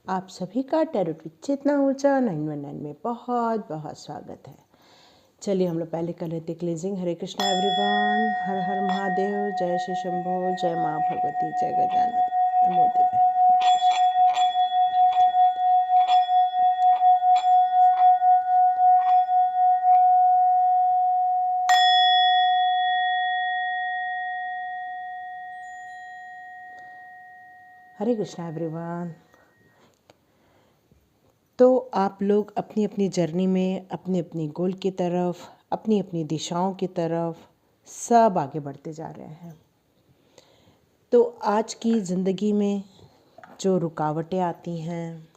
आप सभी का टैरोट विद चेतना ऊर्जा 919 में बहुत बहुत स्वागत है। चलिए हम लोग पहले कर लेते क्लीजिंग। हरे कृष्णा एवरीवन, हर हर महादेव, जय श्री शंभो, जय माँ भगवती, जय गजानन, नमो देवाय। हरे कृष्णा एवरीवन। तो आप लोग अपनी अपनी जर्नी में अपनी अपनी गोल की तरफ, अपनी अपनी दिशाओं की तरफ सब आगे बढ़ते जा रहे हैं। तो आज की ज़िंदगी में जो रुकावटें आती हैं,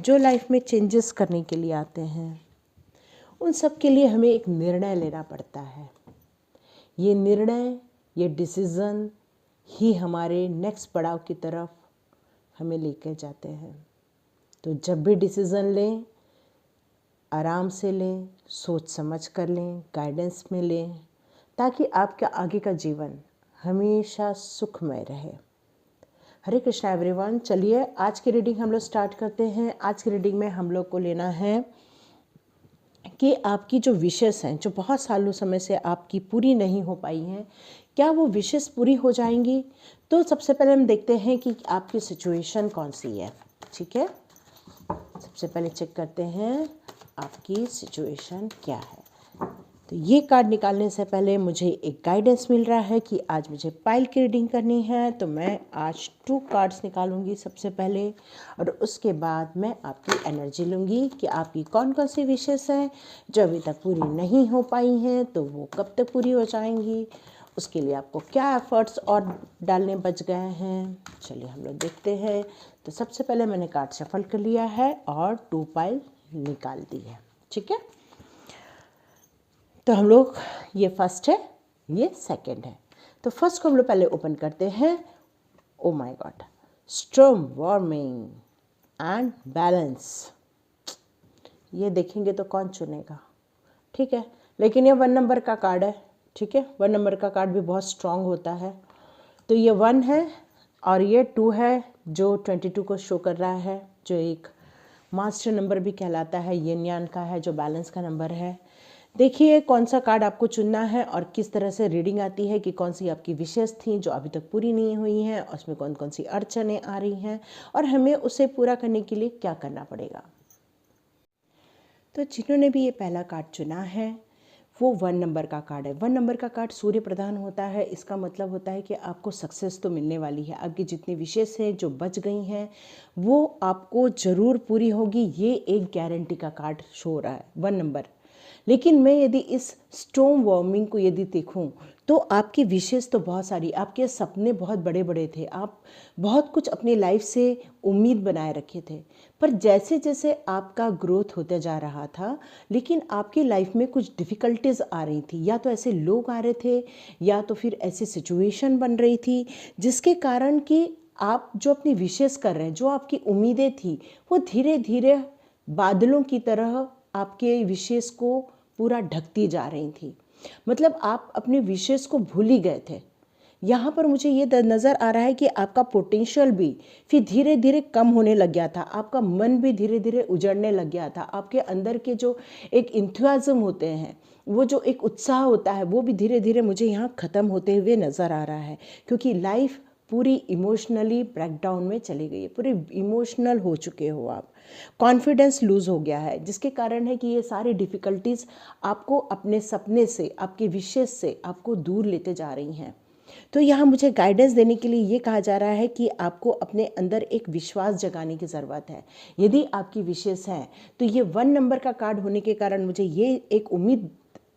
जो लाइफ में चेंजेस करने के लिए आते हैं, उन सब के लिए हमें एक निर्णय लेना पड़ता है। ये निर्णय, ये डिसीज़न ही हमारे नेक्स्ट पड़ाव की तरफ हमें लेकर जाते हैं। तो जब भी डिसीज़न लें, आराम से लें, सोच समझ कर लें, गाइडेंस में लें, ताकि आपका आगे का जीवन हमेशा सुखमय रहे। हरे कृष्णा एवरीवन। चलिए आज की रीडिंग हम लोग स्टार्ट करते हैं। आज की रीडिंग में हम लोग को लेना है कि आपकी जो विशेष हैं, जो बहुत सालों समय से आपकी पूरी नहीं हो पाई हैं, क्या वो विशेष पूरी हो जाएंगी। तो सबसे पहले हम देखते हैं कि आपकी सिचुएशन कौन सी है। ठीक है, सबसे पहले चेक करते हैं आपकी सिचुएशन क्या है। तो ये कार्ड निकालने से पहले मुझे एक गाइडेंस मिल रहा है कि आज मुझे पाइल की रीडिंग करनी है। तो मैं आज 2 कार्ड्स निकालूंगी सबसे पहले, और उसके बाद मैं आपकी एनर्जी लूँगी कि आपकी कौन कौन सी विशेष हैं जो अभी तक पूरी नहीं हो पाई हैं, तो वो कब तक पूरी हो जाएंगी, उसके लिए आपको क्या एफर्ट्स और डालने बच गए हैं। चलिए हम लोग देखते हैं। तो सबसे पहले मैंने कार्ड शफल कर लिया है और 2 पाइल निकाल दी है। ठीक है, तो हम लोग, ये फर्स्ट है, ये सेकंड है। तो फर्स्ट को हम लोग पहले ओपन करते हैं। Oh my God, storm warming and balance. ये देखेंगे तो कौन चुनेगा। ठीक है, लेकिन ये 1 नंबर का कार्ड है। ठीक है, 1 नंबर का कार्ड भी बहुत स्ट्रांग होता है। तो ये 1 है और ये 2 है जो 22 को शो कर रहा है, जो एक मास्टर नंबर भी कहलाता है, यिन यान का है, जो बैलेंस का नंबर है। देखिए कौन सा कार्ड आपको चुनना है और किस तरह से रीडिंग आती है कि कौन सी आपकी विशेष थी जो अभी तक पूरी नहीं हुई हैं, उसमें कौन कौन सी अड़चनें आ रही हैं और हमें उसे पूरा करने के लिए क्या करना पड़ेगा। तो जिन्होंने भी ये पहला कार्ड चुना है वो 1 नंबर का कार्ड है। 1 नंबर का कार्ड सूर्य प्रधान होता है। इसका मतलब होता है कि आपको सक्सेस तो मिलने वाली है। आपकी जितनी विशेष हैं जो बच गई हैं वो आपको ज़रूर पूरी होगी। ये एक गारंटी का कार्ड शो हो रहा है 1 नंबर। लेकिन मैं यदि इस स्टॉर्म वार्मिंग को यदि देखूं तो आपकी विशेष तो बहुत सारी, आपके सपने बहुत बड़े बड़े थे, आप बहुत कुछ अपनी लाइफ से उम्मीद बनाए रखे थे, पर जैसे जैसे आपका ग्रोथ होता जा रहा था लेकिन आपकी लाइफ में कुछ डिफ़िकल्टीज़ आ रही थी। या तो ऐसे लोग आ रहे थे या तो फिर ऐसी सिचुएशन बन रही थी जिसके कारण कि आप जो अपनी विशेष कर रहे हैं, जो आपकी उम्मीदें थी, वो धीरे धीरे बादलों की तरह आपके विशेष को पूरा ढकती जा रही थी। मतलब आप अपने विशेष को भूल ही गए थे। यहाँ पर मुझे ये नज़र आ रहा है कि आपका पोटेंशियल भी फिर धीरे धीरे कम होने लग गया था। आपका मन भी धीरे धीरे उजड़ने लग गया था। आपके अंदर के जो एक इंथुजियाज्म होते हैं, वो जो एक उत्साह होता है, वो भी धीरे धीरे मुझे यहाँ ख़त्म होते हुए नज़र आ रहा है। क्योंकि लाइफ पूरी इमोशनली ब्रेकडाउन में चली गई है, पूरे इमोशनल हो चुके हो आप। कॉन्फिडेंस लूज़ हो गया है, जिसके कारण है कि ये सारी डिफ़िकल्टीज़ आपको अपने सपने से, आपके विशेष से आपको दूर लेते जा रही हैं। तो यहाँ मुझे गाइडेंस देने के लिए ये कहा जा रहा है कि आपको अपने अंदर एक विश्वास जगाने की ज़रूरत है। यदि आपकी विशेष है तो ये 1 नंबर का कार्ड होने के कारण मुझे ये एक उम्मीद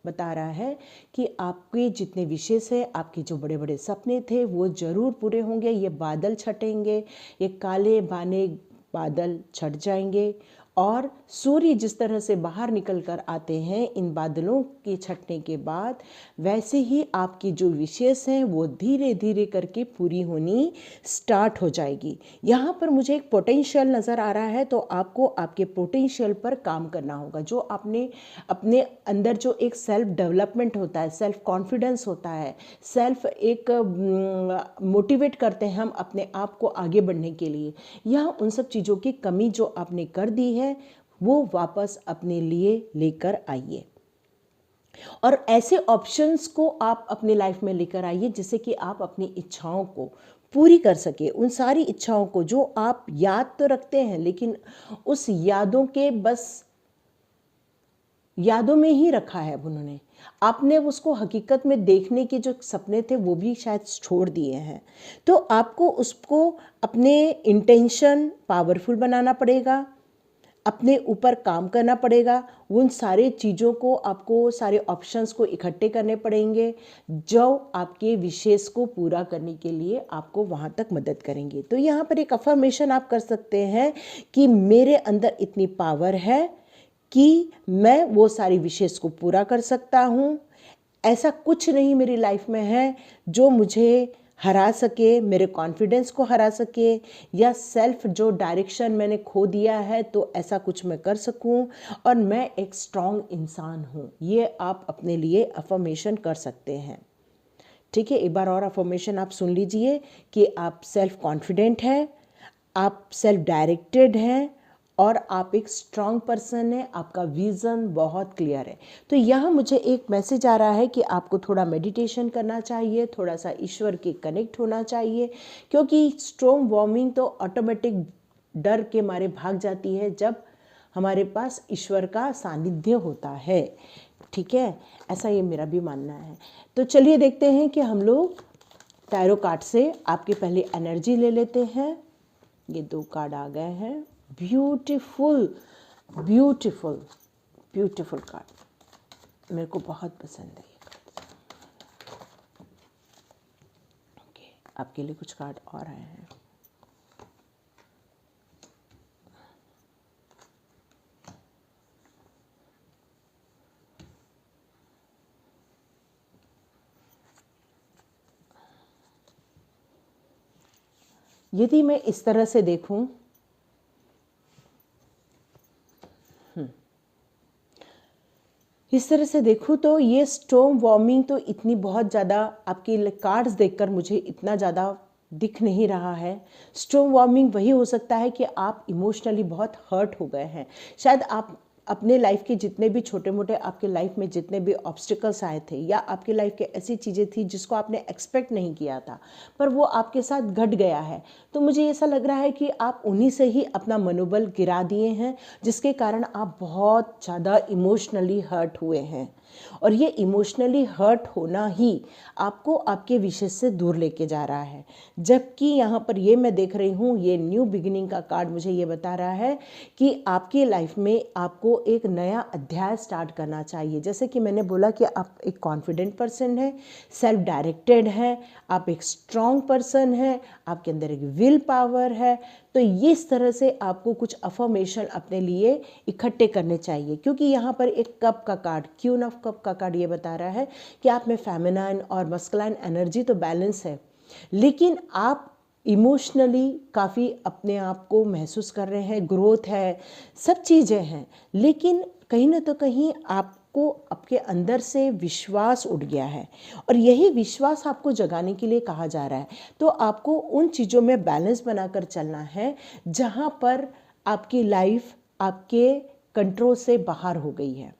बता रहा है कि आपके जितने विशेष हैं, आपके जो बड़े बड़े सपने थे वो ज़रूर पूरे होंगे। ये बादल छटेंगे, ये काले बाने बादल छट जाएंगे और सूर्य जिस तरह से बाहर निकल कर आते हैं इन बादलों के छटने के बाद, वैसे ही आपकी जो विशेष हैं वो धीरे धीरे करके पूरी होनी स्टार्ट हो जाएगी। यहाँ पर मुझे एक पोटेंशियल नज़र आ रहा है, तो आपको आपके पोटेंशियल पर काम करना होगा। जो आपने अपने अंदर जो एक सेल्फ डेवलपमेंट होता है, सेल्फ कॉन्फिडेंस होता है, सेल्फ एक मोटिवेट करते हैं हम अपने आप को आगे बढ़ने के लिए, यहाँ उन सब चीज़ों की कमी जो आपने कर दी है वो वापस अपने लिए लेकर आइए। और ऐसे ऑप्शंस को आप अपनी लाइफ में लेकर आइए जिससे कि आप अपनी इच्छाओं को पूरी कर सके। उन सारी इच्छाओं को जो आप याद तो रखते हैं लेकिन उस यादों के बस यादों में ही रखा है उन्होंने, आपने उसको हकीकत में देखने के जो सपने थे वो भी शायद छोड़ दिए हैं। तो आपको उसको अपने इंटेंशन पावरफुल बनाना पड़ेगा, अपने ऊपर काम करना पड़ेगा। उन सारे चीज़ों को आपको, सारे ऑप्शंस को इकट्ठे करने पड़ेंगे जो आपके विशेष को पूरा करने के लिए आपको वहाँ तक मदद करेंगे। तो यहाँ पर एक अफर्मेशन आप कर सकते हैं कि मेरे अंदर इतनी पावर है कि मैं वो सारी विशेष को पूरा कर सकता हूँ। ऐसा कुछ नहीं मेरी लाइफ में है जो मुझे हरा सके, मेरे कॉन्फिडेंस को हरा सके, या सेल्फ जो डायरेक्शन मैंने खो दिया है तो ऐसा कुछ मैं कर सकूं, और मैं एक स्ट्रॉन्ग इंसान हूं। ये आप अपने लिए अफर्मेशन कर सकते हैं। ठीक है, एक बार और अफर्मेशन आप सुन लीजिए कि आप सेल्फ कॉन्फिडेंट हैं, आप सेल्फ डायरेक्टेड हैं और आप एक स्ट्रॉन्ग पर्सन है, आपका विज़न बहुत क्लियर है। तो यहाँ मुझे एक मैसेज आ रहा है कि आपको थोड़ा मेडिटेशन करना चाहिए, थोड़ा सा ईश्वर के कनेक्ट होना चाहिए, क्योंकि स्टॉर्म वार्मिंग तो ऑटोमेटिक डर के मारे भाग जाती है जब हमारे पास ईश्वर का सानिध्य होता है। ठीक है, ऐसा ये मेरा भी मानना है। तो चलिए देखते हैं कि हम लोग टैरो कार्ड से आपके पहले एनर्जी ले लेते हैं। ये 2 कार्ड आ गए हैं। ब्यूटीफुल ब्यूटीफुल ब्यूटीफुल कार्ड, मेरे को बहुत पसंद है ये कार्ड। ओके, आपके लिए कुछ कार्ड और आए हैं। यदि मैं इस तरह से देखूं, इस तरह से देखूँ तो ये स्टॉर्म वार्मिंग तो इतनी बहुत ज़्यादा आपकी कार्ड्स देखकर मुझे इतना ज़्यादा दिख नहीं रहा है। स्टॉर्म वार्मिंग वही हो सकता है कि आप इमोशनली बहुत हर्ट हो गए हैं। शायद आप अपने लाइफ के जितने भी छोटे मोटे आपके लाइफ में जितने भी ऑब्स्टिकल्स आए थे, या आपके लाइफ के ऐसी चीज़ें थी जिसको आपने एक्सपेक्ट नहीं किया था पर वो आपके साथ घट गया है, तो मुझे ऐसा लग रहा है कि आप उन्हीं से ही अपना मनोबल गिरा दिए हैं, जिसके कारण आप बहुत ज़्यादा इमोशनली हर्ट हुए हैं। और ये इमोशनली हर्ट होना ही आपको आपके विषय से दूर लेके जा रहा है। जबकि यहाँ पर ये मैं देख रही हूँ, ये न्यू बिगिनिंग का कार्ड मुझे ये बता रहा है कि आपकी लाइफ में आपको एक नया अध्याय स्टार्ट करना चाहिए। जैसे कि मैंने बोला कि आप एक कॉन्फिडेंट पर्सन है, सेल्फ डायरेक्टेड है, आप एक स्ट्रॉन्ग पर्सन है, आपके अंदर एक विल पावर है। तो इस तरह से आपको कुछ अफर्मेशन अपने लिए इकट्ठे करने चाहिए, क्योंकि यहाँ पर एक कप का कार्ड, क्वीन ऑफ कप का कार्ड ये बता रहा है कि आप में फेमिनाइन और मस्कुलाइन एनर्जी तो बैलेंस है, लेकिन आप इमोशनली काफ़ी अपने आप को महसूस कर रहे हैं, ग्रोथ है, सब चीज़ें हैं, लेकिन कहीं ना तो कहीं आपको आपके अंदर से विश्वास उठ गया है, और यही विश्वास आपको जगाने के लिए कहा जा रहा है। तो आपको उन चीज़ों में बैलेंस बनाकर चलना है जहाँ पर आपकी लाइफ आपके कंट्रोल से बाहर हो गई है।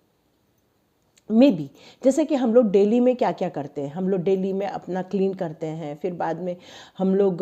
मे बी जैसे कि हम लोग डेली में क्या क्या करते हैं, हम लोग डेली में अपना क्लीन करते हैं, फिर बाद में हम लोग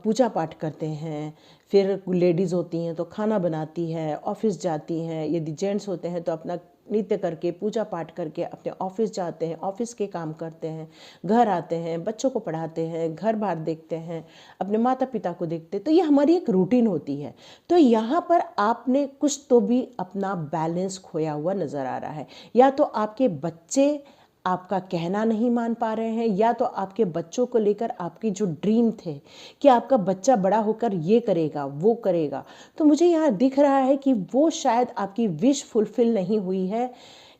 पूजा पाठ करते हैं, फिर लेडीज़ होती हैं तो खाना बनाती है, ऑफिस जाती हैं, यदि जेंट्स होते हैं तो अपना नित्य करके पूजा पाठ करके अपने ऑफिस जाते हैं, ऑफिस के काम करते हैं, घर आते हैं, बच्चों को पढ़ाते हैं, घर बार देखते हैं, अपने माता पिता को देखते हैं। तो ये हमारी एक रूटीन होती है। तो यहाँ पर आपने कुछ तो भी अपना बैलेंस खोया हुआ नज़र आ रहा है, या तो आपके बच्चे आपका कहना नहीं मान पा रहे हैं, या तो आपके बच्चों को लेकर आपकी जो ड्रीम थे कि आपका बच्चा बड़ा होकर ये करेगा वो करेगा, तो मुझे यहाँ दिख रहा है कि वो शायद आपकी विश फुलफिल नहीं हुई है।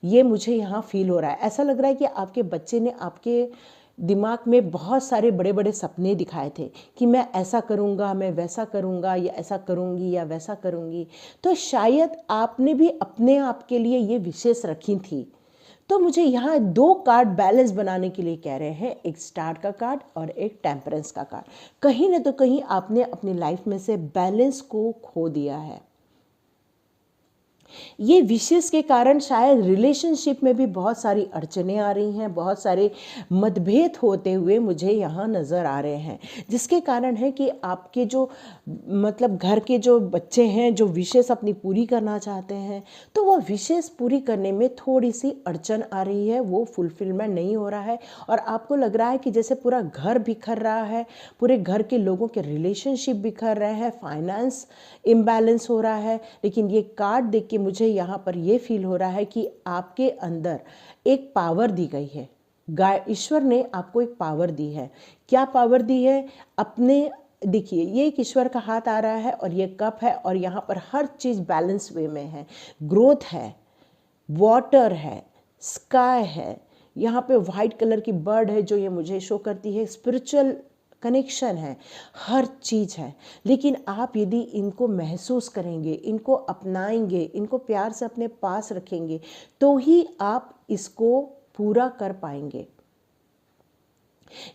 ये मुझे यहाँ फील हो रहा है। ऐसा लग रहा है कि आपके बच्चे ने आपके दिमाग में बहुत सारे बड़े बड़े सपने दिखाए थे कि मैं ऐसा करूँगा, मैं वैसा करूँगा, या ऐसा करूँगी या वैसा करूँगी। तो शायद आपने भी अपने आप के लिए ये विशेष रखी थी। तो मुझे यहाँ दो कार्ड बैलेंस बनाने के लिए कह रहे हैं, एक स्टार का कार्ड और एक टेम्परेंस का कार्ड। कहीं ना तो कहीं आपने अपनी लाइफ में से बैलेंस को खो दिया है। ये विशेष के कारण शायद रिलेशनशिप में भी बहुत सारी अड़चनें आ रही हैं, बहुत सारे मतभेद होते हुए मुझे यहाँ नज़र आ रहे हैं, जिसके कारण है कि आपके जो मतलब घर के जो बच्चे हैं जो विशेष अपनी पूरी करना चाहते हैं, तो वो विशेष पूरी करने में थोड़ी सी अड़चन आ रही है, वो फुलफिलमेंट नहीं हो रहा है। और आपको लग रहा है कि जैसे पूरा घर बिखर रहा है, पूरे घर के लोगों के रिलेशनशिप बिखर रहे हैं, फाइनेंस इम्बैलेंस हो रहा है। लेकिन ये कार्ड देख के मुझे यहाँ पर ये फील हो रहा है कि आपके अंदर एक पावर दी गई है। ईश्वर ने आपको एक पावर दी है। क्या पावर दी है? अपने देखिए, ये एक ईश्वर का हाथ आ रहा है और ये कप है, और यहाँ पर हर चीज़ बैलेंस वे में है। ग्रोथ है, वाटर है, स्काई है, यहाँ पे वाइट कलर की बर्ड है जो ये मुझे शो करती है, स्पिरिचुअल कनेक्शन है, हर चीज़ है। लेकिन आप यदि इनको महसूस करेंगे, इनको अपनाएंगे, इनको प्यार से अपने पास रखेंगे, तो ही आप इसको पूरा कर पाएंगे।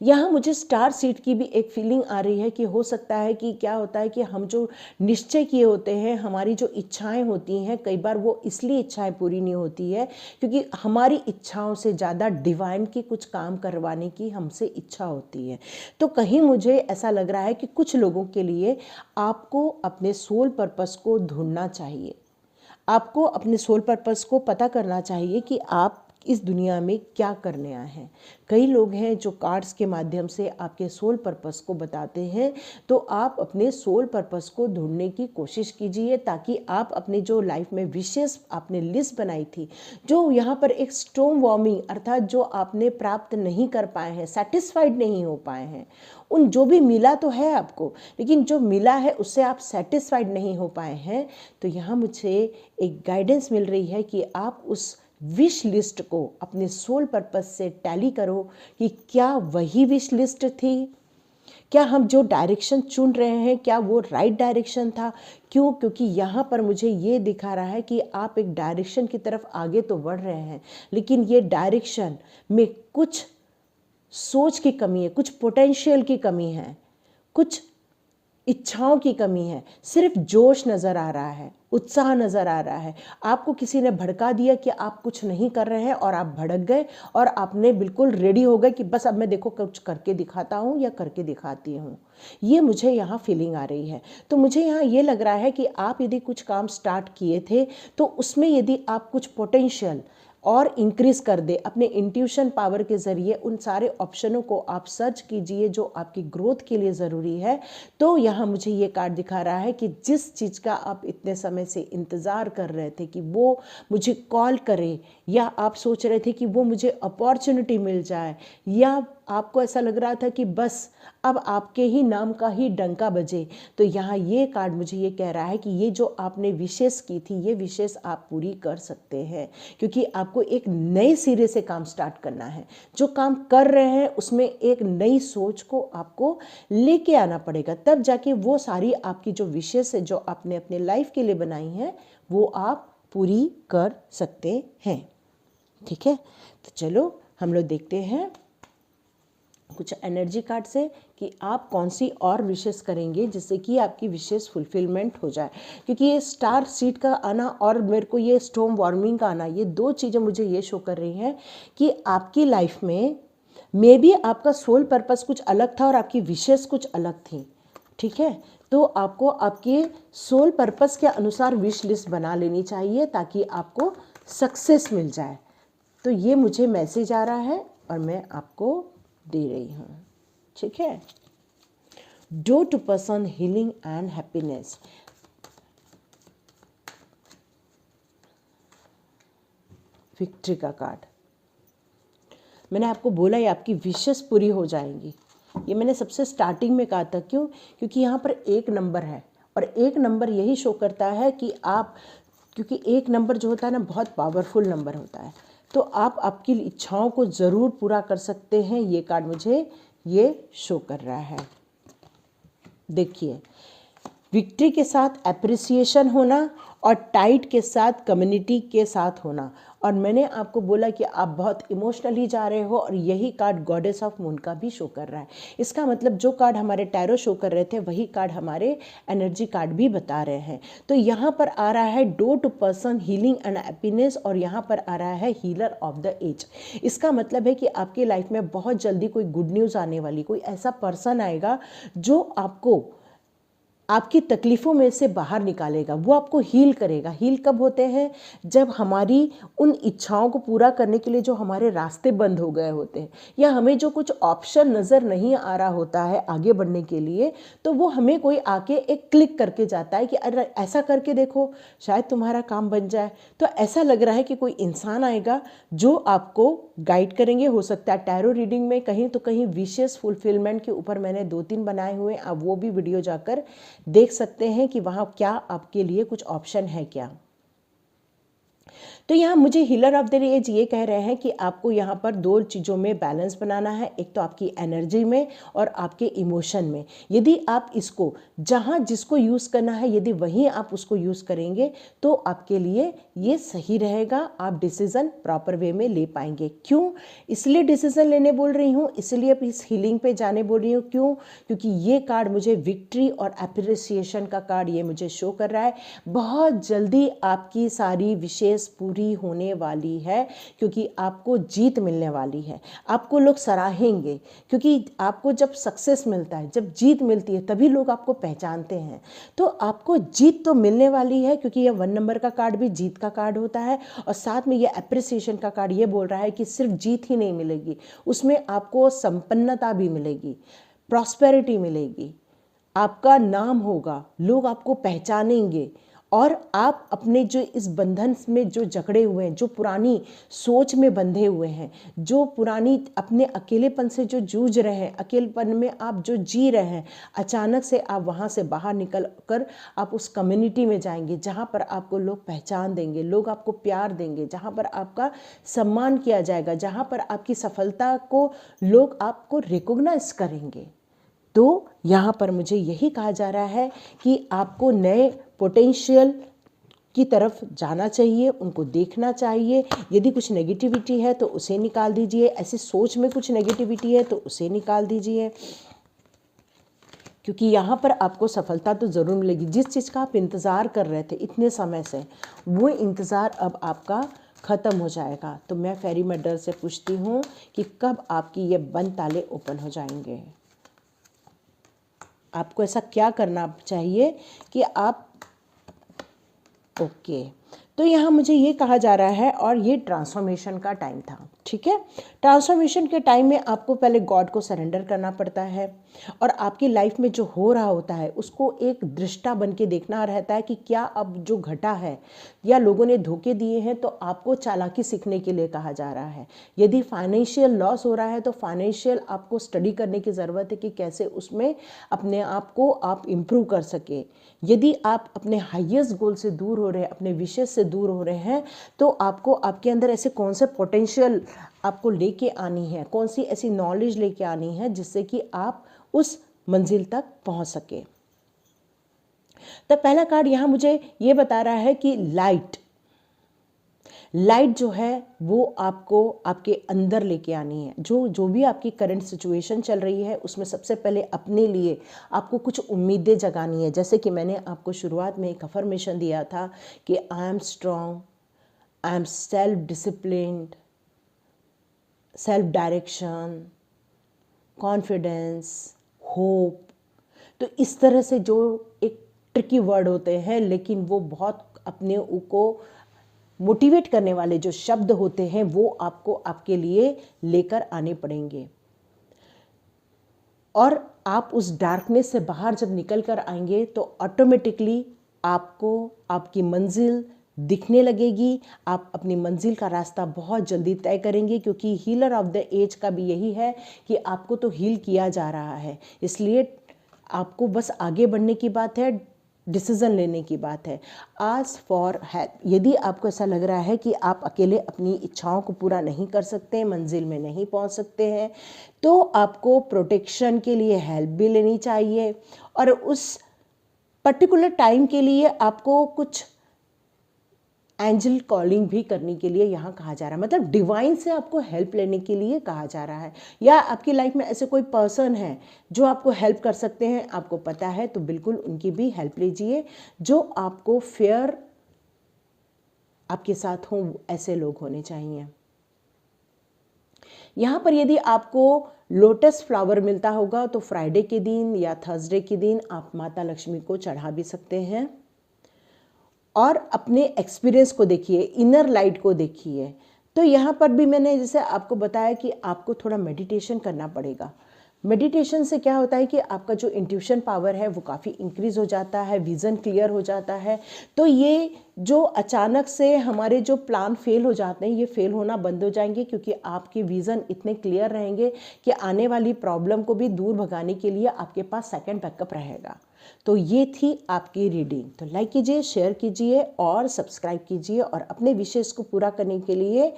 यहाँ मुझे स्टार सीड की भी एक फीलिंग आ रही है कि हो सकता है कि क्या होता है कि हम जो निश्चय किए होते हैं, हमारी जो इच्छाएं होती हैं, कई बार वो इसलिए इच्छाएं पूरी नहीं होती है क्योंकि हमारी इच्छाओं से ज़्यादा डिवाइन की कुछ काम करवाने की हमसे इच्छा होती है। तो कहीं मुझे ऐसा लग रहा है कि कुछ लोगों के लिए आपको अपने सोल पर्पस को ढूंढना चाहिए। आपको अपने सोल पर्पस को पता करना चाहिए कि आप इस दुनिया में क्या करने आए हैं। कई लोग हैं जो कार्ड्स के माध्यम से आपके सोल पर्पस को बताते हैं, तो आप अपने सोल पर्पस को ढूंढने की कोशिश कीजिए, ताकि आप अपने जो लाइफ में विशेष आपने लिस्ट बनाई थी, जो यहाँ पर एक स्टॉर्म वार्मिंग अर्थात जो आपने प्राप्त नहीं कर पाए हैं, सेटिस्फाइड नहीं हो पाए हैं, उन जो भी मिला तो है आपको, लेकिन जो मिला है उससे आप सेटिस्फाइड नहीं हो पाए हैं। तो यहाँ मुझे एक गाइडेंस मिल रही है कि आप उस विश लिस्ट को अपने सोल पर्पस से टैली करो कि क्या वही विश लिस्ट थी, क्या हम जो डायरेक्शन चुन रहे हैं क्या वो राइट डायरेक्शन था। क्यों? क्योंकि यहाँ पर मुझे ये दिखा रहा है कि आप एक डायरेक्शन की तरफ आगे तो बढ़ रहे हैं, लेकिन ये डायरेक्शन में कुछ सोच की कमी है, कुछ पोटेंशियल की कमी है, कुछ इच्छाओं की कमी है। सिर्फ जोश नज़र आ रहा है, उत्साह नज़र आ रहा है। आपको किसी ने भड़का दिया कि आप कुछ नहीं कर रहे हैं और आप भड़क गए और आपने बिल्कुल रेडी हो गए कि बस अब मैं देखो कुछ करके दिखाता हूँ या करके दिखाती हूँ। ये मुझे यहाँ फीलिंग आ रही है। तो मुझे यहाँ ये लग रहा है कि आप यदि कुछ काम स्टार्ट किए थे तो उसमें यदि आप कुछ पोटेंशियल और इंक्रीज कर दे अपने इंट्यूशन पावर के ज़रिए, उन सारे ऑप्शनों को आप सर्च कीजिए जो आपकी ग्रोथ के लिए ज़रूरी है। तो यहाँ मुझे ये कार्ड दिखा रहा है कि जिस चीज़ का आप इतने समय से इंतज़ार कर रहे थे कि वो मुझे कॉल करे, या आप सोच रहे थे कि वो मुझे अपॉर्चुनिटी मिल जाए, या आपको ऐसा लग रहा था कि बस अब आपके ही नाम का ही डंका बजे, तो यहाँ ये कार्ड मुझे ये कह रहा है कि ये जो आपने विशेष की थी, ये विशेष आप पूरी कर सकते हैं, क्योंकि आपको एक नए सिरे से काम स्टार्ट करना है। जो काम कर रहे हैं उसमें एक नई सोच को आपको लेके आना पड़ेगा, तब जाके वो सारी आपकी जो विशेष है जो आपने अपने लाइफ के लिए बनाई हैं वो आप पूरी कर सकते हैं। ठीक है, तो चलो हम लोग देखते हैं कुछ एनर्जी कार्ड से कि आप कौन सी और विशेष करेंगे जिससे कि आपकी विशेष फुलफिलमेंट हो जाए। क्योंकि ये स्टार सीड का आना और मेरे को ये स्टॉर्म वार्मिंग का आना, ये दो चीज़ें मुझे ये शो कर रही हैं कि आपकी लाइफ में मे बी आपका सोल पर्पस कुछ अलग था और आपकी विशेष कुछ अलग थी। ठीक है, तो आपको आपके सोल पर्पस के अनुसार विश लिस्ट बना लेनी चाहिए ताकि आपको सक्सेस मिल जाए। तो ये मुझे मैसेज आ रहा है और मैं आपको दे रही हूँ। ठीक है, door to person healing and happiness. Victory का कार्ड, मैंने आपको बोला ये आपकी विशेस पूरी हो जाएंगी। ये मैंने सबसे स्टार्टिंग में कहा था। क्यों? क्योंकि यहाँ पर एक नंबर है और एक नंबर यही शो करता है कि आप, क्योंकि एक नंबर जो होता है ना बहुत पावरफुल नंबर होता है, तो आप आपकी इच्छाओं को ज़रूर पूरा कर सकते हैं। ये कार्ड मुझे ये शो कर रहा है। देखिए, विक्ट्री के साथ एप्रिसिएशन होना और टाइट के साथ कम्युनिटी के साथ होना। और मैंने आपको बोला कि आप बहुत इमोशनली जा रहे हो और यही कार्ड गॉडेस ऑफ मून का भी शो कर रहा है। इसका मतलब जो कार्ड हमारे टैरो शो कर रहे थे वही कार्ड हमारे एनर्जी कार्ड भी बता रहे हैं। तो यहाँ पर आ रहा है door to person healing and happiness और यहाँ पर आ रहा है हीलर ऑफ द एज। इसका मतलब है कि आपकी लाइफ में बहुत जल्दी कोई गुड न्यूज़ आने वाली, कोई ऐसा पर्सन आएगा जो आपको आपकी तकलीफ़ों में से बाहर निकालेगा, वो आपको हील करेगा। हील कब होते हैं? जब हमारी उन इच्छाओं को पूरा करने के लिए जो हमारे रास्ते बंद हो गए होते हैं या हमें जो कुछ ऑप्शन नज़र नहीं आ रहा होता है आगे बढ़ने के लिए, तो वो हमें कोई आके एक क्लिक करके जाता है कि अरे ऐसा करके देखो शायद तुम्हारा काम बन जाए। तो ऐसा लग रहा है कि कोई इंसान आएगा जो आपको गाइड करेंगे। हो सकता है टैरो रीडिंग में कहीं तो कहीं विशेष फुलफिलमेंट के ऊपर मैंने 2-3 बनाए हुए हैं, आप वो भी वीडियो जाकर देख सकते हैं कि वहाँ क्या आपके लिए कुछ ऑप्शन है क्या। तो यहाँ मुझे हीलर ऑफ द एज ये कह रहे हैं कि आपको यहाँ पर 2 चीज़ों में बैलेंस बनाना है, एक तो आपकी एनर्जी में और आपके इमोशन में। यदि आप इसको जहाँ जिसको यूज़ करना है यदि वहीं आप उसको यूज़ करेंगे तो आपके लिए ये सही रहेगा, आप डिसीज़न प्रॉपर वे में ले पाएंगे। क्यों इसलिए डिसीज़न लेने बोल रही हूँ, इसलिए अब इस हीलिंग पे जाने बोल रही हूँ। क्यों? क्योंकि ये कार्ड मुझे विक्ट्री और एप्रिसिएशन का कार्ड ये मुझे शो कर रहा है। बहुत जल्दी आपकी सारी विशेष पूरी होने वाली है क्योंकि आपको जीत मिलने वाली है। आपको लोग सराहेंगे क्योंकि आपको जब सक्सेस मिलता है, जब जीत मिलती है तभी लोग आपको पहचानते हैं। तो आपको जीत तो मिलने वाली है क्योंकि ये 1 नंबर का कार्ड भी जीत का कार्ड होता है और साथ में ये एप्रिसिएशन का कार्ड ये बोल रहा है कि सिर्फ जीत ही नहीं मिलेगी, उसमें आपको संपन्नता भी मिलेगी, प्रॉस्पेरिटी मिलेगी, आपका नाम होगा, लोग आपको पहचानेंगे और आप अपने जो इस बंधन में जो जकड़े हुए हैं, जो पुरानी सोच में बंधे हुए हैं, जो पुरानी अपने अकेलेपन से जो जूझ रहे हैं, अकेलेपन में आप जो जी रहे हैं, अचानक से आप वहाँ से बाहर निकल कर आप उस कम्युनिटी में जाएंगे जहाँ पर आपको लोग पहचान देंगे, लोग आपको प्यार देंगे, जहाँ पर आपका सम्मान किया जाएगा, जहाँ पर आपकी सफलता को लोग आपको रिकॉग्नाइज करेंगे। तो यहाँ पर मुझे यही कहा जा रहा है कि आपको नए पोटेंशियल की तरफ जाना चाहिए, उनको देखना चाहिए। यदि कुछ नेगेटिविटी है तो उसे निकाल दीजिए, ऐसी सोच में कुछ नेगेटिविटी है तो उसे निकाल दीजिए, क्योंकि यहाँ पर आपको सफलता तो ज़रूर मिलेगी। जिस चीज़ का आप इंतज़ार कर रहे थे इतने समय से, वो इंतज़ार अब आपका ख़त्म हो जाएगा। तो मैं फेरी मर्डर से पूछती हूँ कि कब आपकी ये बंद ताले ओपन हो जाएंगे। आपको ऐसा क्या करना चाहिए कि आप ओके। तो यहाँ मुझे ये कहा जा रहा है और ये ट्रांसफॉर्मेशन का टाइम था, ठीक है। ट्रांसफॉर्मेशन के टाइम में आपको पहले गॉड को सरेंडर करना पड़ता है और आपकी लाइफ में जो हो रहा होता है उसको एक दृष्टा बन के देखना रहता है कि क्या अब जो घटा है या लोगों ने धोखे दिए हैं तो आपको चालाकी सीखने के लिए कहा जा रहा है। यदि फाइनेंशियल लॉस हो रहा है तो फाइनेंशियल आपको स्टडी करने की ज़रूरत है कि कैसे उसमें अपने आप को आप इम्प्रूव कर सके। यदि आप अपने हाईएस्ट गोल से दूर हो रहे हैं, अपने विषय से दूर हो रहे हैं, तो आपको आपके अंदर ऐसे कौन से पोटेंशियल आपको लेके आनी है, कौन सी ऐसी नॉलेज लेके आनी है जिससे कि आप उस मंजिल तक पहुंच सके। तो पहला कार्ड यहाँ मुझे ये बता रहा है कि लाइट जो है वो आपको आपके अंदर लेके आनी है। जो भी आपकी करंट सिचुएशन चल रही है उसमें सबसे पहले अपने लिए आपको कुछ उम्मीदें जगानी है। जैसे कि मैंने आपको शुरुआत में एक अफर्मेशन दिया था कि I am strong, I am self disciplined, self direction, confidence, hope. तो इस तरह से जो एक ट्रिकी वर्ड होते हैं लेकिन वो बहुत अपने को मोटिवेट करने वाले जो शब्द होते हैं वो आपको आपके लिए लेकर आने पड़ेंगे। और आप उस डार्कनेस से बाहर जब निकल कर आएंगे तो ऑटोमेटिकली आपको आपकी मंजिल दिखने लगेगी। आप अपनी मंजिल का रास्ता बहुत जल्दी तय करेंगे, क्योंकि हीलर ऑफ द एज का भी यही है कि आपको तो हील किया जा रहा है, इसलिए आपको बस आगे बढ़ने की बात है, डिसीज़न लेने की बात है। Ask for help. यदि आपको ऐसा लग रहा है कि आप अकेले अपनी इच्छाओं को पूरा नहीं कर सकते, मंजिल में नहीं पहुंच सकते हैं, तो आपको प्रोटेक्शन के लिए हेल्प भी लेनी चाहिए, और उस पर्टिकुलर टाइम के लिए आपको कुछ एंजल कॉलिंग भी करने के लिए यहाँ कहा जा रहा है, मतलब डिवाइन से आपको हेल्प लेने के लिए कहा जा रहा है। या आपकी लाइफ में ऐसे कोई पर्सन है जो आपको हेल्प कर सकते हैं, आपको पता है, तो बिल्कुल उनकी भी हेल्प लीजिए। जो आपको फेयर आपके साथ हों, ऐसे लोग होने चाहिए। यहाँ पर यदि आपको लोटस फ्लावर मिलता होगा तो फ्राइडे के दिन या थर्सडे के दिन आप माता लक्ष्मी को चढ़ा भी सकते हैं। और अपने एक्सपीरियंस को देखिए, इनर लाइट को देखिए। तो यहाँ पर भी मैंने जैसे आपको बताया कि आपको थोड़ा मेडिटेशन करना पड़ेगा। मेडिटेशन से क्या होता है कि आपका जो इंट्यूशन पावर है वो काफ़ी इंक्रीज़ हो जाता है, विज़न क्लियर हो जाता है। तो ये जो अचानक से हमारे जो प्लान फेल हो जाते हैं, ये फेल होना बंद हो जाएंगे, क्योंकि आपके विज़न इतने क्लियर रहेंगे कि आने वाली प्रॉब्लम को भी दूर भगाने के लिए आपके पास सेकंड बैकअप रहेगा। तो ये थी आपकी रीडिंग। तो लाइक कीजिए, शेयर कीजिए और सब्सक्राइब कीजिए, और अपने विशेष को पूरा करने के लिए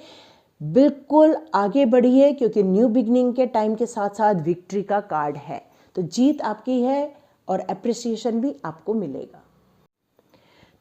बिल्कुल आगे बढ़िए, क्योंकि न्यू बिगनिंग के टाइम के साथ साथ विक्ट्री का कार्ड है। तो जीत आपकी है और अप्रिसिएशन भी आपको मिलेगा।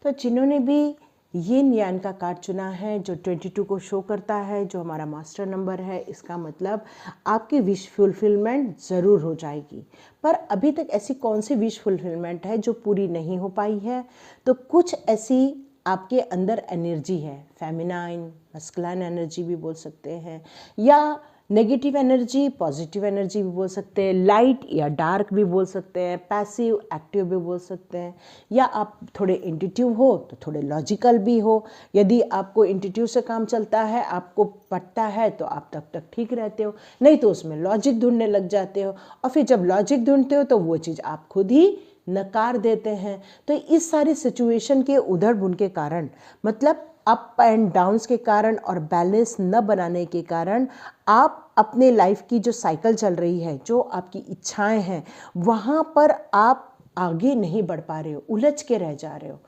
तो जिन्होंने भी ये न्यान का कार्ड चुना है जो 22 को शो करता है, जो हमारा मास्टर नंबर है, इसका मतलब आपकी विश फुलफिलमेंट ज़रूर हो जाएगी। पर अभी तक ऐसी कौन सी विश फुलफिलमेंट है जो पूरी नहीं हो पाई है? तो कुछ ऐसी आपके अंदर एनर्जी है, फेमिनाइन, मस्कुलाइन एनर्जी भी बोल सकते हैं, या नेगेटिव एनर्जी, पॉजिटिव एनर्जी भी बोल सकते हैं, लाइट या डार्क भी बोल सकते हैं, पैसिव एक्टिव भी बोल सकते हैं, या आप थोड़े इंट्यूटिव हो तो थोड़े लॉजिकल भी हो। यदि आपको इंट्यूटिव से काम चलता है, आपको पटता है, तो आप तब तक ठीक रहते हो, नहीं तो उसमें लॉजिक ढूंढने लग जाते हो, और फिर जब लॉजिक ढूंढते हो तो वो चीज़ आप खुद ही नकार देते हैं। तो इस सारी सिचुएशन के उधर बुन के कारण, मतलब अप एंड डाउन्स के कारण और बैलेंस न बनाने के कारण, आप अपने लाइफ की जो साइकिल चल रही है, जो आपकी इच्छाएं हैं, वहाँ पर आप आगे नहीं बढ़ पा रहे हो, उलझ के रह जा रहे हो।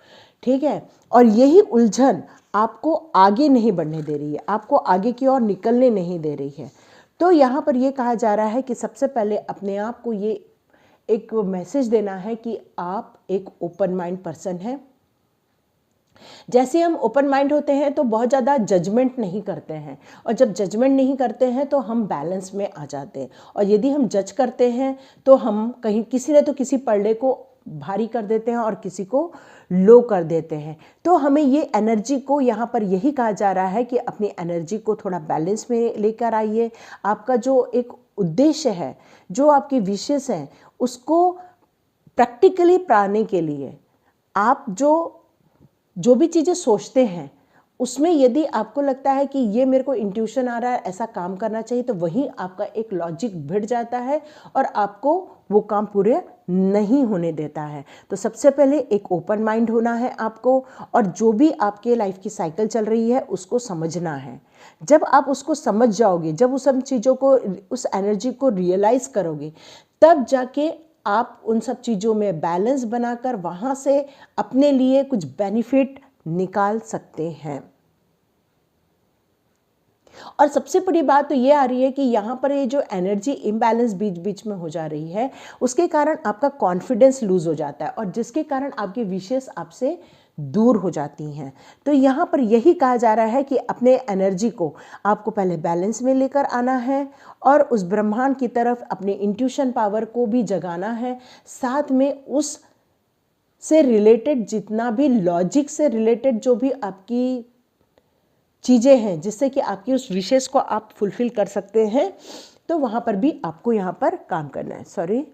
ठीक है, और यही उलझन आपको आगे नहीं बढ़ने दे रही है, आपको आगे की ओर निकलने नहीं दे रही है। तो यहाँ पर ये कहा जा रहा है कि सबसे पहले अपने आप को ये एक मैसेज देना है कि आप एक ओपन माइंड पर्सन हैं। जैसे हम ओपन माइंड होते हैं तो बहुत ज़्यादा जजमेंट नहीं करते हैं, और जब जजमेंट नहीं करते हैं तो हम बैलेंस में आ जाते हैं। और यदि हम जज करते हैं तो हम कहीं किसी न तो किसी पलड़े को भारी कर देते हैं और किसी को लो कर देते हैं। तो हमें ये एनर्जी को, यहाँ पर यही कहा जा रहा है कि अपनी एनर्जी को थोड़ा बैलेंस में लेकर आइए। आपका जो एक उद्देश्य है, जो आपकी विशेष हैं, उसको प्रैक्टिकली पाने के लिए आप जो भी चीज़ें सोचते हैं, उसमें यदि आपको लगता है कि ये मेरे को इंट्यूशन आ रहा है, ऐसा काम करना चाहिए, तो वहीं आपका एक लॉजिक भिड़ जाता है और आपको वो काम पूरे नहीं होने देता है। तो सबसे पहले एक ओपन माइंड होना है आपको, और जो भी आपके लाइफ की साइकिल चल रही है उसको समझना है। जब आप उसको समझ जाओगे, जब उस सब चीज़ों को, उस एनर्जी को रियलाइज़ करोगे, तब जाके आप उन सब चीज़ों में बैलेंस बनाकर वहाँ से अपने लिए कुछ बेनिफिट निकाल सकते हैं। और सबसे बड़ी बात तो ये आ रही है कि यहाँ पर ये जो एनर्जी इम्बैलेंस बीच बीच में हो जा रही है, उसके कारण आपका कॉन्फिडेंस लूज हो जाता है, और जिसके कारण आपकी विशेष आपसे दूर हो जाती हैं। तो यहाँ पर यही कहा जा रहा है कि अपने एनर्जी को आपको पहले बैलेंस में लेकर आना है, और उस ब्रह्मांड की तरफ अपने इंट्यूशन पावर को भी जगाना है। साथ में उस से रिलेटेड जितना भी लॉजिक से रिलेटेड जो भी आपकी चीज़ें हैं, जिससे कि आपकी उस विशेष को आप फुलफिल कर सकते हैं, तो वहाँ पर भी आपको यहाँ पर काम करना है।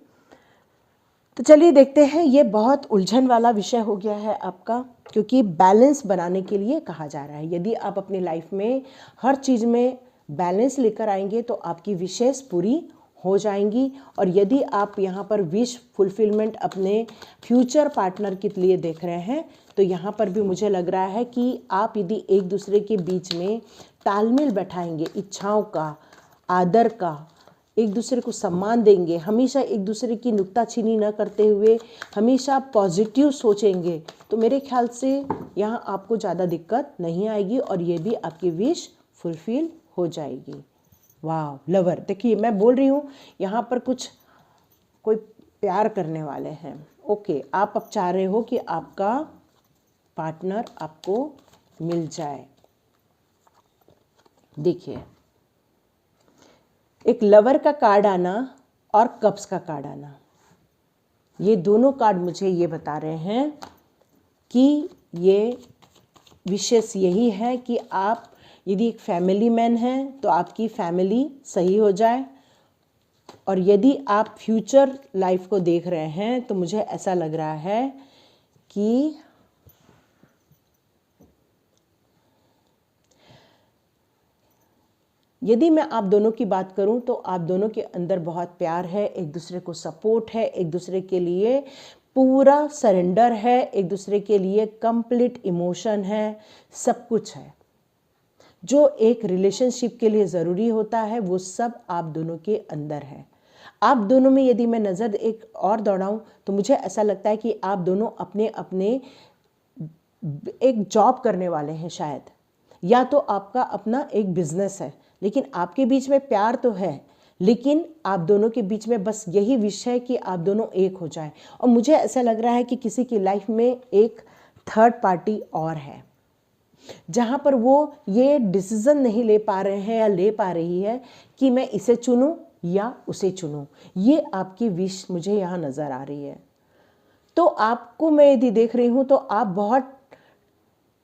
तो चलिए देखते हैं। ये बहुत उलझन वाला विषय हो गया है आपका, क्योंकि बैलेंस बनाने के लिए कहा जा रहा है। यदि आप अपनी लाइफ में हर चीज़ में बैलेंस लेकर आएंगे तो आपकी विशेष पूरी हो जाएंगी। और यदि आप यहाँ पर विश फुलफिलमेंट अपने फ्यूचर पार्टनर के लिए देख रहे हैं तो यहाँ पर भी मुझे लग रहा है कि आप यदि एक दूसरे के बीच में तालमेल बैठाएंगे, इच्छाओं का, आदर का, एक दूसरे को सम्मान देंगे, हमेशा एक दूसरे की नुक्ताचीनी न करते हुए हमेशा पॉजिटिव सोचेंगे, तो मेरे ख्याल से यहाँ आपको ज़्यादा दिक्कत नहीं आएगी और ये भी आपकी विश फुलफिल हो जाएगी। वाह लवर, देखिए मैं बोल रही हूँ यहाँ पर कोई प्यार करने वाले हैं। ओके, आप अब चाह रहे हो कि आपका पार्टनर आपको मिल जाए। देखिए, एक लवर का कार्ड आना और कप्स का कार्ड आना, ये दोनों कार्ड मुझे ये बता रहे हैं कि ये विशेष यही है कि आप यदि एक फैमिली मैन हैं तो आपकी फैमिली सही हो जाए, और यदि आप फ्यूचर लाइफ को देख रहे हैं तो मुझे ऐसा लग रहा है कि यदि मैं आप दोनों की बात करूं तो आप दोनों के अंदर बहुत प्यार है, एक दूसरे को सपोर्ट है, एक दूसरे के लिए पूरा सरेंडर है, एक दूसरे के लिए कंप्लीट इमोशन है, सब कुछ है। जो एक रिलेशनशिप के लिए ज़रूरी होता है वो सब आप दोनों के अंदर है। आप दोनों में यदि मैं नज़र एक और दौड़ाऊं तो मुझे ऐसा लगता है कि आप दोनों अपने अपने एक जॉब करने वाले हैं शायद, या तो आपका अपना एक बिजनेस है, लेकिन आपके बीच में प्यार तो है, लेकिन आप दोनों के बीच में बस यही विषय है कि आप दोनों एक हो जाएं। और मुझे ऐसा लग रहा है कि किसी की लाइफ में एक थर्ड पार्टी और है, जहाँ पर वो ये डिसीज़न नहीं ले पा रहे हैं या ले पा रही है कि मैं इसे चुनूं या उसे चुनूं। ये आपकी विश मुझे यहाँ नज़र आ रही है। तो आपको मैं यदि देख रही हूँ तो आप बहुत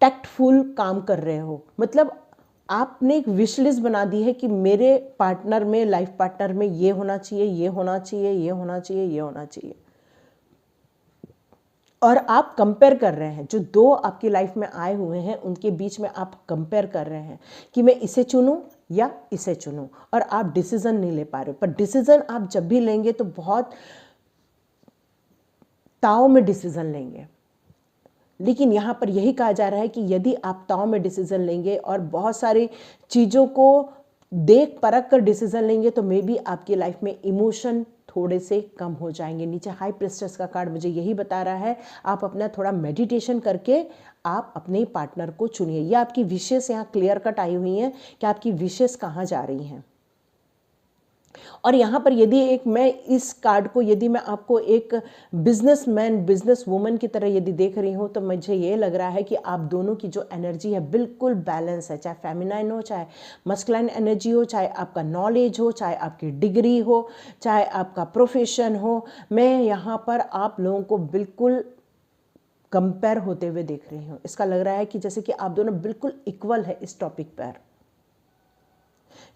टैक्टफुल काम कर रहे हो, मतलब आपने एक विश लिस्ट बना दी है कि मेरे पार्टनर में, लाइफ पार्टनर में ये होना चाहिए, ये होना चाहिए, ये होना चाहिए, ये होना चाहिए। और आप कंपेयर कर रहे हैं, जो दो आपकी लाइफ में आए हुए हैं उनके बीच में आप कंपेयर कर रहे हैं कि मैं इसे चुनूं या इसे चुनूं, और आप डिसीजन नहीं ले पा रहे हो। पर डिसीजन आप जब भी लेंगे तो बहुत ताव में डिसीजन लेंगे, लेकिन यहाँ पर यही कहा जा रहा है कि यदि आप ताव में डिसीजन लेंगे और बहुत सारी चीज़ों को देख परख कर डिसीजन लेंगे तो मे बी आपकी लाइफ में इमोशन थोड़े से कम हो जाएंगे। नीचे हाई प्रेस्टेस का कार्ड मुझे यही बता रहा है, आप अपना थोड़ा मेडिटेशन करके आप अपने पार्टनर को चुनिए। ये आपकी विशेष यहाँ क्लियर कट आई हुई हैं कि आपकी विशेष कहाँ जा रही हैं। और यहाँ पर यदि एक मैं इस कार्ड को यदि मैं आपको एक बिजनेसमैन, बिजनेस वुमन की तरह यदि देख रही हूँ तो मुझे ये लग रहा है कि आप दोनों की जो एनर्जी है बिल्कुल बैलेंस है, चाहे फेमिनाइन हो, चाहे मस्कुलाइन एनर्जी हो, चाहे आपका नॉलेज हो, चाहे आपकी डिग्री हो, चाहे आपका प्रोफेशन हो। मैं यहाँ पर आप लोगों को बिल्कुल कंपेयर होते हुए देख रही हूँ। इसका लग रहा है कि जैसे कि आप दोनों बिल्कुल इक्वल है इस टॉपिक पर,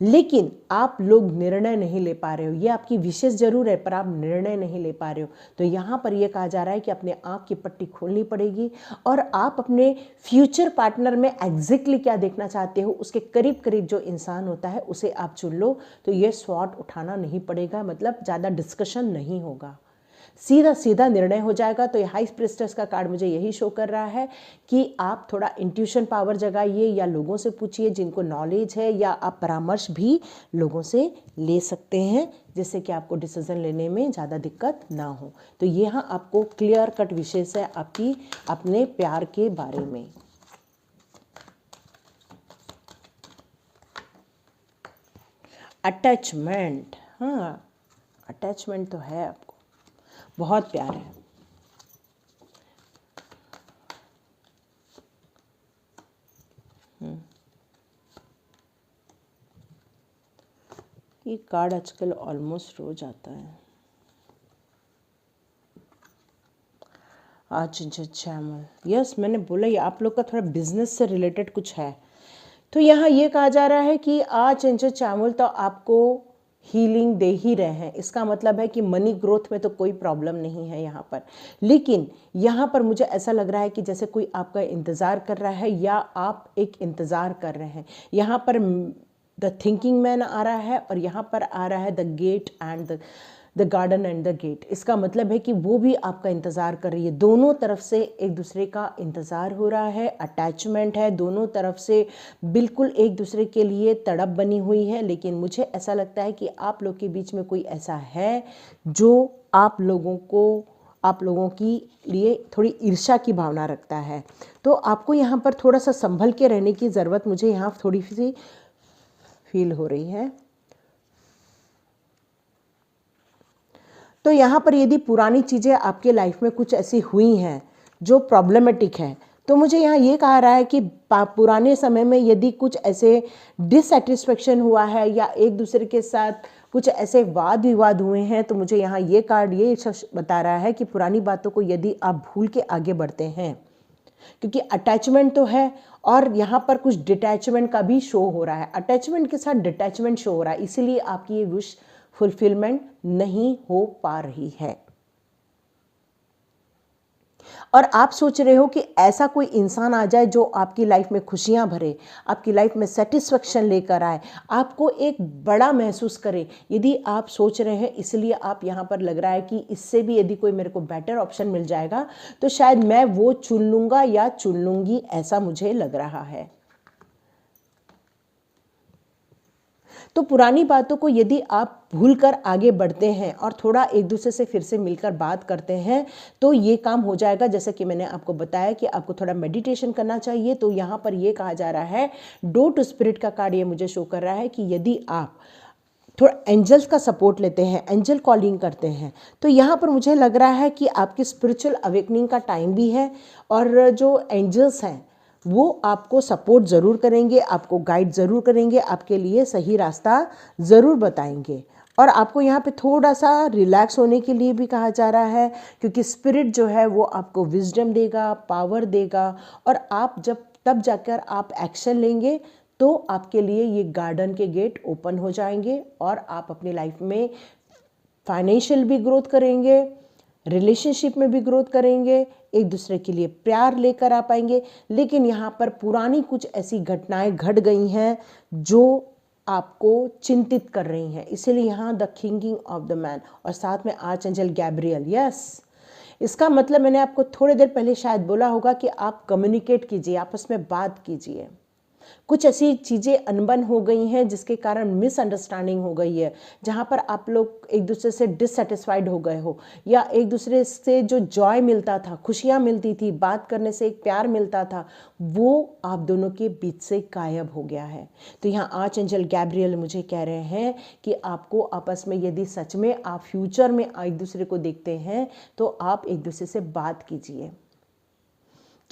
लेकिन आप लोग निर्णय नहीं ले पा रहे हो। ये आपकी विशेष जरूर है पर आप निर्णय नहीं ले पा रहे हो। तो यहाँ पर यह कहा जा रहा है कि अपने आँख की पट्टी खोलनी पड़ेगी और आप अपने फ्यूचर पार्टनर में एग्जैक्टली क्या देखना चाहते हो, उसके करीब करीब जो इंसान होता है उसे आप चुन लो। तो ये स्वॉट उठाना नहीं पड़ेगा, मतलब ज़्यादा डिस्कशन नहीं होगा, सीधा सीधा निर्णय हो जाएगा। तो ये हाई प्रेस्टेस का कार्ड मुझे यही शो कर रहा है कि आप थोड़ा इंट्यूशन पावर जगाइए या लोगों से पूछिए जिनको नॉलेज है, या आप परामर्श भी लोगों से ले सकते हैं जिससे कि आपको डिसीजन लेने में ज़्यादा दिक्कत ना हो। तो यहाँ आपको क्लियर कट विशेष है आपकी अपने प्यार के बारे में। अटैचमेंट, हाँ अटैचमेंट तो है, आपको बहुत प्यार है। ये कार्ड आजकल ऑलमोस्ट रोज आता है। चैमल, यस मैंने बोला ये आप लोग का थोड़ा बिजनेस से रिलेटेड कुछ है। तो यहाँ ये कहा जा रहा है कि चैमल तो आपको हीलिंग दे ही रहे हैं। इसका मतलब है कि मनी ग्रोथ में तो कोई प्रॉब्लम नहीं है यहाँ पर, लेकिन यहाँ पर मुझे ऐसा लग रहा है कि जैसे कोई आपका इंतज़ार कर रहा है या आप एक इंतज़ार कर रहे हैं। यहाँ पर द थिंकिंग मैन आ रहा है और यहाँ पर आ रहा है the gate and the garden and the gate. इसका मतलब है कि वो भी आपका इंतज़ार कर रही है, दोनों तरफ से एक दूसरे का इंतज़ार हो रहा है, अटैचमेंट है, दोनों तरफ से बिल्कुल एक दूसरे के लिए तड़प बनी हुई है। लेकिन मुझे ऐसा लगता है कि आप लोग के बीच में कोई ऐसा है जो आप लोगों की लिए थोड़ी ईर्ष्या की भावना रखता है। तो आपको यहाँ पर थोड़ा सा संभल के रहने की ज़रूरत मुझे यहाँ थोड़ी सी फील हो रही है। तो यहाँ पर यदि पुरानी चीज़ें आपके लाइफ में कुछ ऐसी हुई हैं जो प्रॉब्लमेटिक है, तो मुझे यहाँ ये कहा रहा है कि पुराने समय में यदि कुछ ऐसे डिससेटिस्फेक्शन हुआ है या एक दूसरे के साथ कुछ ऐसे वाद विवाद हुए हैं, तो मुझे यहाँ ये कार्ड ये बता रहा है कि पुरानी बातों को यदि आप भूल के आगे बढ़ते हैं, क्योंकि अटैचमेंट तो है और यहाँ पर कुछ डिटैचमेंट का भी शो हो रहा है, अटैचमेंट के साथ डिटैचमेंट शो हो रहा है, इसीलिए आपकी ये विश फुलफिलमेंट नहीं हो पा रही है। और आप सोच रहे हो कि ऐसा कोई इंसान आ जाए जो आपकी लाइफ में खुशियां भरे, आपकी लाइफ में सेटिस्फेक्शन लेकर आए, आपको एक बड़ा महसूस करे। यदि आप सोच रहे हैं, इसलिए आप यहाँ पर लग रहा है कि इससे भी यदि कोई मेरे को बेटर ऑप्शन मिल जाएगा तो शायद मैं वो चुन लूँगा या चुन लूँगी, ऐसा मुझे लग रहा है। तो पुरानी बातों को यदि आप भूलकर आगे बढ़ते हैं और थोड़ा एक दूसरे से फिर से मिलकर बात करते हैं तो ये काम हो जाएगा। जैसे कि मैंने आपको बताया कि आपको थोड़ा मेडिटेशन करना चाहिए। तो यहाँ पर ये कहा जा रहा है, डो टू स्पिरिट का कार्ड ये मुझे शो कर रहा है कि यदि आप थोड़ा एंजल्स का सपोर्ट लेते हैं, एंजल कॉलिंग करते हैं, तो यहाँ पर मुझे लग रहा है कि आपकी स्पिरिचुअल अवेकनिंग का टाइम भी है और जो एंजल्स हैं वो आपको सपोर्ट ज़रूर करेंगे, आपको गाइड ज़रूर करेंगे, आपके लिए सही रास्ता ज़रूर बताएंगे। और आपको यहाँ पे थोड़ा सा रिलैक्स होने के लिए भी कहा जा रहा है, क्योंकि स्पिरिट जो है वो आपको विजडम देगा, पावर देगा और आप जब तब जाकर आप एक्शन लेंगे तो आपके लिए ये गार्डन के गेट ओपन हो जाएंगे और आप अपनी लाइफ में फाइनेंशियल भी ग्रोथ करेंगे, रिलेशनशिप में भी ग्रोथ करेंगे, एक दूसरे के लिए प्यार लेकर आ पाएंगे। लेकिन यहाँ पर पुरानी कुछ ऐसी घटनाएं घट गई हैं जो आपको चिंतित कर रही हैं, इसीलिए यहाँ the king of the man और साथ में आर्चएंजल गैब्रियल। यस, इसका मतलब मैंने आपको थोड़ी देर पहले शायद बोला होगा कि आप कम्युनिकेट कीजिए, आपस में बात कीजिए। कुछ ऐसी चीज़ें अनबन हो गई हैं जिसके कारण मिसअंडरस्टैंडिंग हो गई है, जहाँ पर आप लोग एक दूसरे से डिससेटिस्फाइड हो गए हो या एक दूसरे से जो जॉय मिलता था, खुशियाँ मिलती थी, बात करने से एक प्यार मिलता था, वो आप दोनों के बीच से गायब हो गया है। तो यहाँ आर्चएंजल गैब्रियल मुझे कह रहे हैं कि आपको आपस में यदि सच में आप फ्यूचर में एक दूसरे को देखते हैं तो आप एक दूसरे से बात कीजिए।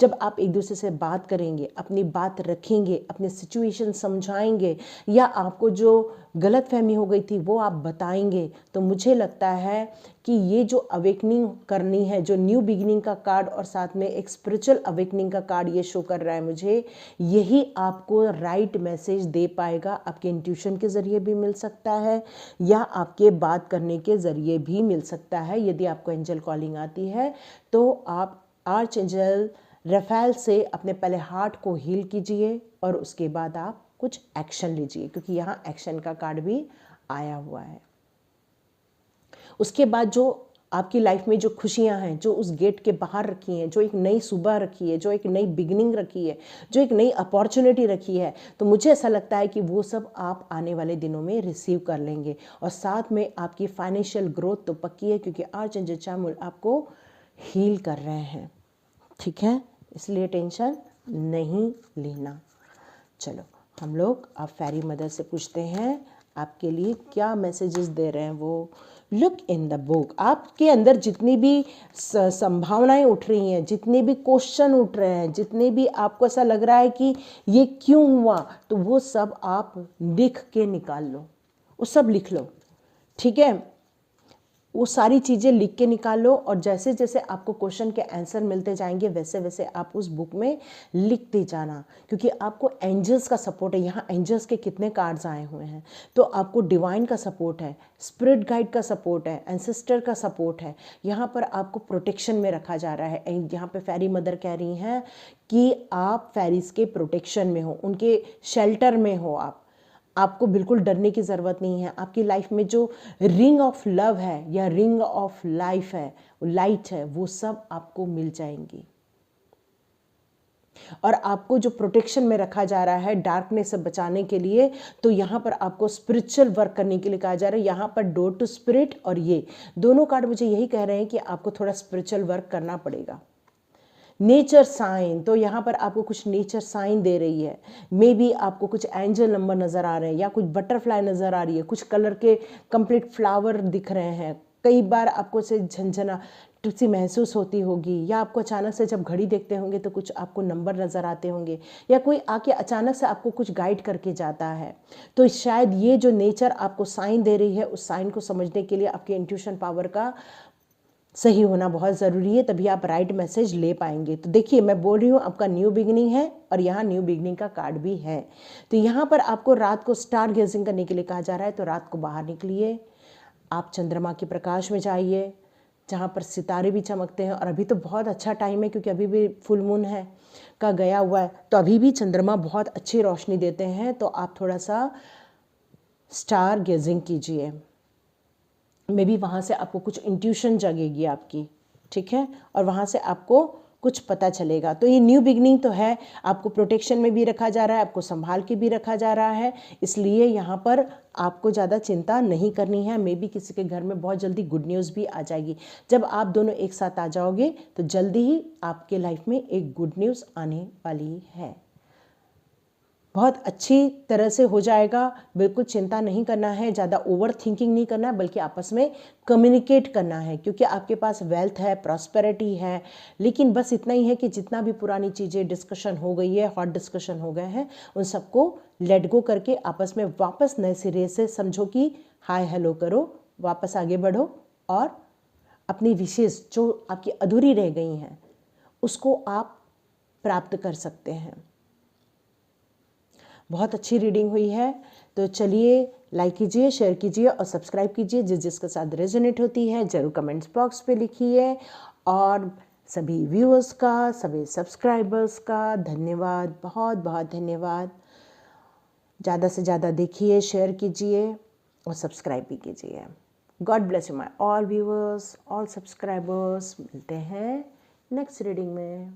जब आप एक दूसरे से बात करेंगे, अपनी बात रखेंगे, अपने सिचुएशन समझाएंगे या आपको जो गलतफहमी हो गई थी वो आप बताएंगे, तो मुझे लगता है कि ये जो अवेकनिंग करनी है, जो न्यू बिगिनिंग का कार्ड और साथ में एक स्पिरिचुअल अवेकनिंग का कार्ड ये शो कर रहा है मुझे, यही आपको राइट मैसेज दे पाएगा। आपके इंट्यूशन के ज़रिए भी मिल सकता है या आपके बात करने के ज़रिए भी मिल सकता है। यदि आपको एंजल कॉलिंग आती है तो आप आर्चएंजल रफेल से अपने पहले हार्ट को हील कीजिए और उसके बाद आप कुछ एक्शन लीजिए, क्योंकि यहाँ एक्शन का कार्ड भी आया हुआ है। उसके बाद जो आपकी लाइफ में जो खुशियाँ हैं, जो उस गेट के बाहर रखी हैं, जो एक नई सुबह रखी है, जो एक नई बिगिनिंग रखी है, जो एक नई अपॉर्चुनिटी रखी है, तो मुझे ऐसा लगता है कि वो सब आप आने वाले दिनों में रिसीव कर लेंगे। और साथ में आपकी फाइनेंशियल ग्रोथ तो पक्की है, क्योंकि आर्चएंजल चामुंड आपको हील कर रहे हैं। ठीक है, इसलिए टेंशन नहीं लेना। चलो हम लोग अब फेरी मदर से पूछते हैं आपके लिए क्या मैसेजेस दे रहे हैं वो। Look in the book. आपके अंदर जितनी भी संभावनाएं उठ रही हैं, जितने भी क्वेश्चन उठ रहे हैं, जितने भी आपको ऐसा लग रहा है कि ये क्यों हुआ, तो वो सब आप लिख के निकाल लो, वो सब लिख लो। ठीक है, वो सारी चीज़ें लिख के निकाल लो और जैसे जैसे आपको क्वेश्चन के आंसर मिलते जाएंगे वैसे वैसे आप उस बुक में लिखते जाना, क्योंकि आपको एंजल्स का सपोर्ट है। यहाँ एंजल्स के कितने कार्ड्स आए हुए हैं, तो आपको डिवाइन का सपोर्ट है, स्पिरिट गाइड का सपोर्ट है, एंसेस्टर का सपोर्ट है। यहाँ पर आपको प्रोटेक्शन में रखा जा रहा है। यहाँ पे फेरी मदर कह रही हैं कि आप फेरीज के प्रोटेक्शन में हो, उनके शेल्टर में हो। आपको बिल्कुल डरने की ज़रूरत नहीं है। आपकी लाइफ में जो रिंग ऑफ लव है या रिंग ऑफ लाइफ है, लाइट है, वो सब आपको मिल जाएंगी। और आपको जो प्रोटेक्शन में रखा जा रहा है डार्कनेस से बचाने के लिए, तो यहाँ पर आपको स्पिरिचुअल वर्क करने के लिए कहा जा रहा है। यहाँ पर डोर टू स्पिरिट और ये दोनों कार्ड मुझे यही कह रहे हैं कि आपको थोड़ा स्पिरिचुअल वर्क करना पड़ेगा। नेचर साइन, तो यहाँ पर आपको कुछ नेचर साइन दे रही है। मे बी आपको कुछ एंजल नंबर नज़र आ रहे हैं या कुछ बटरफ्लाई नज़र आ रही है, कुछ कलर के कंप्लीट फ्लावर दिख रहे हैं। कई बार आपको से झंझना सी महसूस होती होगी, या आपको अचानक से जब घड़ी देखते होंगे तो कुछ आपको नंबर नज़र आते होंगे, या कोई आके अचानक से आपको कुछ गाइड करके जाता है। तो शायद ये जो नेचर आपको साइन दे रही है, उस साइन को समझने के लिए आपके इंट्यूशन पावर का सही होना बहुत ज़रूरी है, तभी आप राइट मैसेज ले पाएंगे। तो देखिए, मैं बोल रही हूँ आपका न्यू बिगनिंग है और यहाँ न्यू बिगनिंग का कार्ड भी है। तो यहाँ पर आपको रात को स्टार गेजिंग करने के लिए कहा जा रहा है। तो रात को बाहर निकलिए, आप चंद्रमा के प्रकाश में जाइए जहाँ पर सितारे भी चमकते हैं। और अभी तो बहुत अच्छा टाइम है क्योंकि अभी भी फुल मून है का गया हुआ है, तो अभी भी चंद्रमा बहुत अच्छी रोशनी देते हैं। तो आप थोड़ा सा स्टार गेजिंग कीजिए, मे बी वहाँ से आपको कुछ इंट्यूशन जगेगी आपकी, ठीक है, और वहाँ से आपको कुछ पता चलेगा। तो ये न्यू बिगनिंग तो है, आपको प्रोटेक्शन में भी रखा जा रहा है, आपको संभाल के भी रखा जा रहा है, इसलिए यहाँ पर आपको ज़्यादा चिंता नहीं करनी है। मे बी किसी के घर में बहुत जल्दी गुड न्यूज़ भी आ जाएगी। जब आप दोनों एक साथ आ जाओगे तो जल्दी ही आपके लाइफ में एक गुड न्यूज़ आने वाली है। बहुत अच्छी तरह से हो जाएगा, बिल्कुल चिंता नहीं करना है, ज़्यादा ओवर थिंकिंग नहीं करना है, बल्कि आपस में कम्युनिकेट करना है, क्योंकि आपके पास वेल्थ है, प्रॉस्पेरिटी है। लेकिन बस इतना ही है कि जितना भी पुरानी चीज़ें डिस्कशन हो गई है, हॉट डिस्कशन हो गए हैं, उन सबको लेट गो करके आपस में वापस नए सिरे से समझो कि हाय हेलो करो, वापस आगे बढ़ो और अपनी विशेष जो आपकी अधूरी रह गई हैं उसको आप प्राप्त कर सकते हैं। बहुत अच्छी रीडिंग हुई है। तो चलिए, लाइक कीजिए, शेयर कीजिए और सब्सक्राइब कीजिए। जिसके साथ रेजोनेट होती है ज़रूर कमेंट्स बॉक्स पे लिखिए। और सभी व्यूअर्स का, सभी सब्सक्राइबर्स का धन्यवाद, बहुत बहुत धन्यवाद। ज़्यादा से ज़्यादा देखिए, शेयर कीजिए और सब्सक्राइब भी कीजिए। God bless you my all viewers, all subscribers. मिलते हैं नेक्स्ट रीडिंग में।